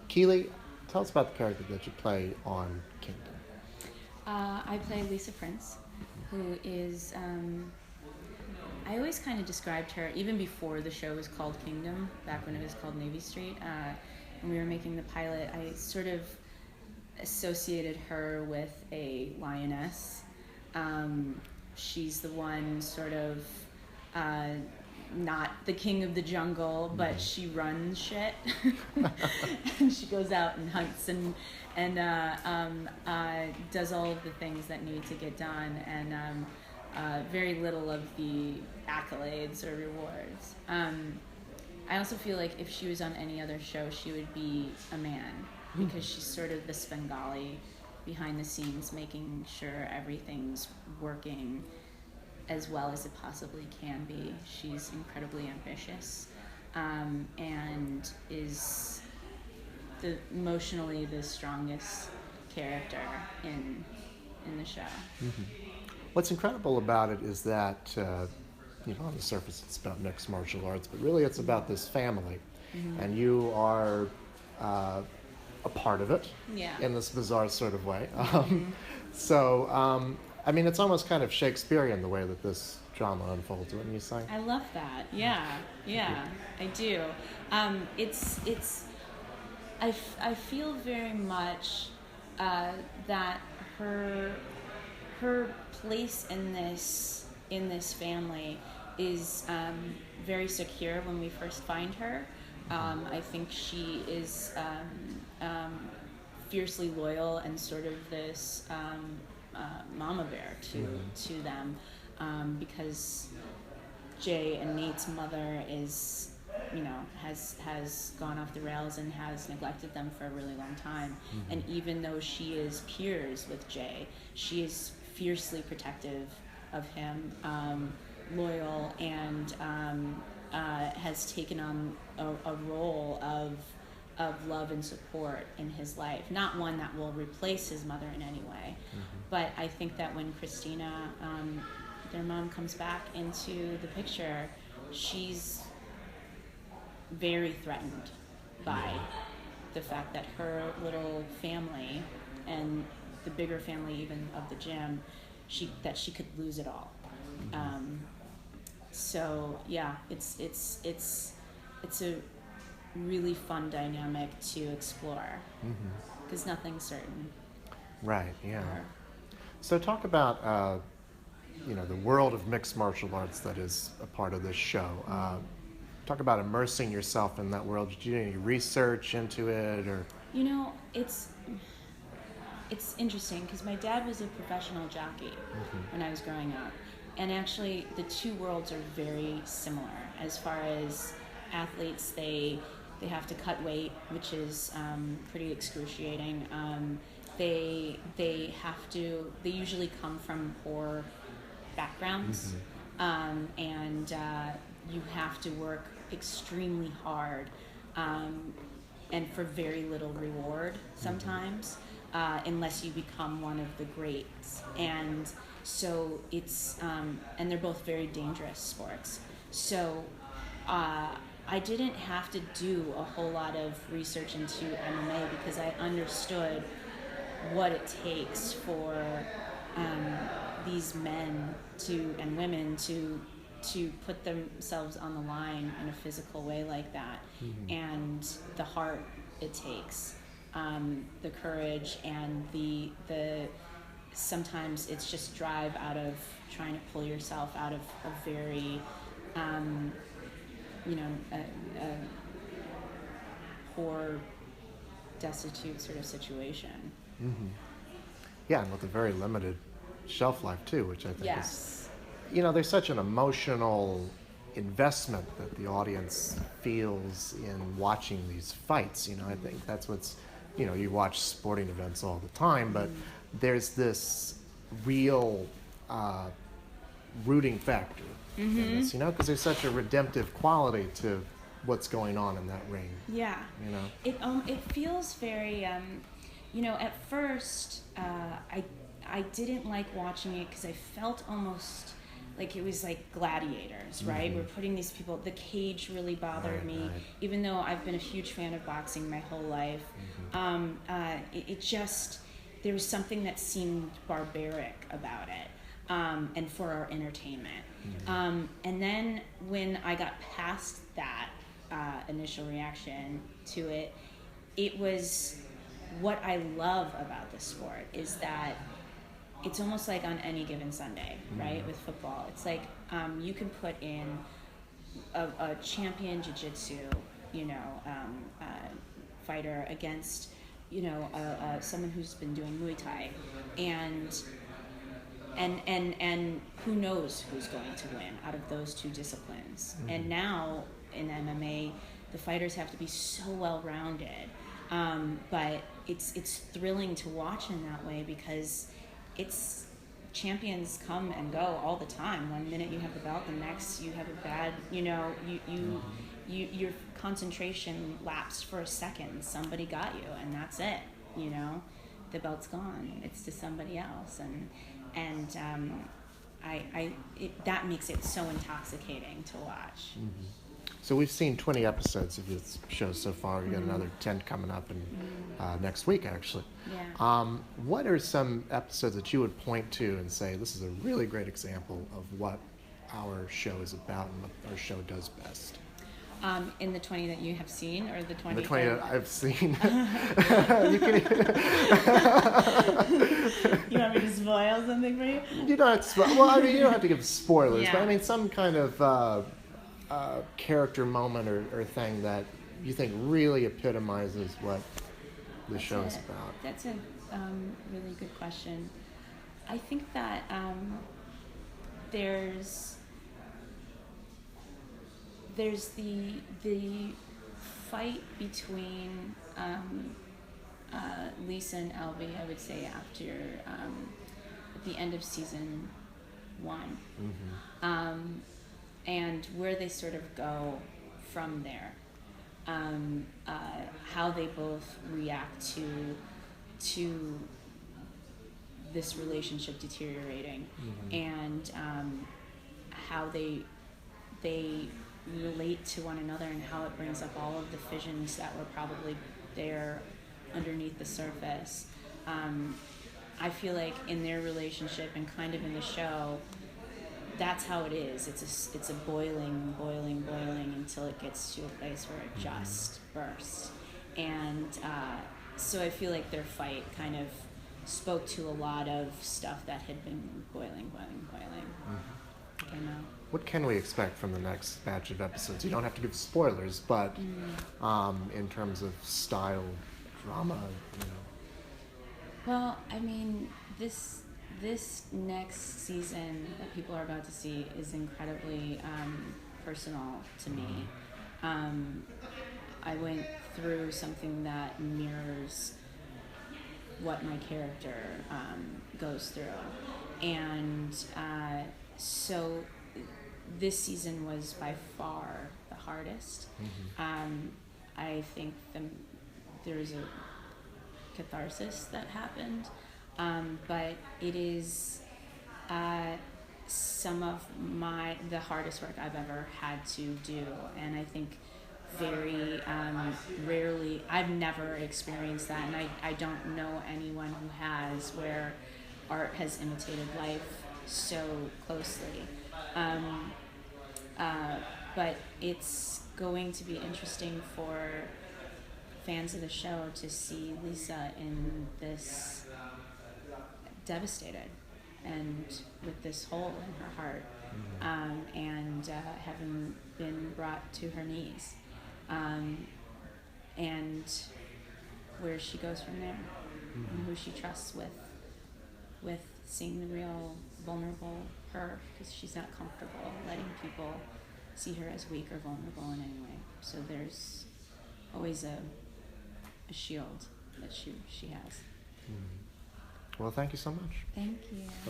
Kiele, tell us about the character that you play on Kingdom. I play Lisa Prince, who is. I always kind of described her, even before the show was called Kingdom, back when it was called Navy Street, and we were making the pilot, I sort of associated her with a lioness. She's the one sort of not the king of the jungle, but she runs shit. And she goes out and hunts and does all of the things that need to get done, and very little of the accolades or rewards. I also feel like if she was on any other show, she would be a man, because she's sort of the Svengali behind the scenes, making sure everything's working as well as it possibly can be. She's incredibly ambitious, and is emotionally the strongest character in the show. Mm-hmm. What's incredible about it is that, on the surface it's about mixed martial arts, but really it's about this family, and you are a part of it in this bizarre sort of way. It's almost kind of Shakespearean the way that this drama unfolds, wouldn't you say? I love that. Yeah, I do. I feel very much that her place in this family is very secure when we first find her. I think she is fiercely loyal and sort of this mama bear to them, because Jay and Nate's mother is, has gone off the rails and has neglected them for a really long time. And even though she is peers with Jay, she is fiercely protective of him, loyal, and has taken on a role of love and support in his life. Not one that will replace his mother in any way, but I think that when Christina, their mom, comes back into the picture, she's very threatened by the fact that her little family and the bigger family even of the gym, that she could lose it all. So yeah, it's a really fun dynamic to explore, because nothing's certain. Right. Yeah. So talk about the world of mixed martial arts that is a part of this show. Talk about immersing yourself in that world. Did you do any research into it, or? It's interesting, because my dad was a professional jockey when I was growing up, and actually the two worlds are very similar as far as athletes. They have to cut weight, which is pretty excruciating. They usually come from poor backgrounds, and you have to work extremely hard, and for very little reward sometimes, unless you become one of the greats. And so it's and they're both very dangerous sports. So I didn't have to do a whole lot of research into MMA, because I understood what it takes for these men and women to put themselves on the line in a physical way like that, and the heart it takes, the courage, and the sometimes it's just drive out of trying to pull yourself out of a very a poor, destitute sort of situation. Yeah, and with a very limited shelf life too, which I think is, there's such an emotional investment that the audience feels in watching these fights. I think that's what's, you watch sporting events all the time, but there's this real rooting factor in this, because there's such a redemptive quality to what's going on in that ring. Yeah. It feels very, at first, I didn't like watching it, because I felt almost like it was like gladiators, right? We're putting these people. The cage really bothered me, Right. even though I've been a huge fan of boxing my whole life. It just, there was something that seemed barbaric about it, and for our entertainment. And then when I got past that initial reaction to it, it was what I love about the sport is that it's almost like on any given Sunday, right? With football, it's like you can put in a champion jiu-jitsu, fighter against, someone who's been doing Muay Thai, and who knows who's going to win out of those two disciplines. And now in MMA, the fighters have to be so well-rounded, but it's thrilling to watch in that way because it's champions come and go all the time. One minute you have the belt, the next you have a bad, your concentration lapsed for a second. Somebody got you, and that's it. The belt's gone. It's to somebody else, and that makes it so intoxicating to watch. So we've seen 20 episodes of this show so far. We got another 10 coming up next week, actually. Yeah. What are some episodes that you would point to and say, this is a really great example of what our show is about and what our show does best? In the 20 that you have seen, or the 20? The 20 that I've seen. You want me to spoil something for you? You don't have to, you don't have to give spoilers, but I Yeah. mean some kind of character moment or thing that you think really epitomizes what the show is about. That's a really good question. I think that there's the fight between Lisa and Elvie, I would say, after at the end of season 1, and where they sort of go from there, how they both react to this relationship deteriorating, and how they relate to one another, and how it brings up all of the fissions that were probably there underneath the surface. I feel like in their relationship and kind of in the show, that's how it is. It's a boiling until it gets to a place where it just bursts. And so I feel like their fight kind of spoke to a lot of stuff that had been boiling. What can we expect from the next batch of episodes? You don't have to give spoilers, but in terms of style, drama, Well, I mean, this next season that people are about to see is incredibly personal to me. I went through something that mirrors what my character goes through, and so this season was by far the hardest. I think there's a catharsis that happened, but it is some of the hardest work I've ever had to do, and I think very rarely, I've never experienced that, and I don't know anyone who has, where art has imitated life so closely. But it's going to be interesting for fans of the show to see Lisa in this devastated and with this hole in her heart, and having been brought to her knees, and where she goes from there, and who she trusts with seeing the real vulnerable her, because she's not comfortable letting people see her as weak or vulnerable in any way. So there's always a shield that she has. Well, thank you so much. Thank you.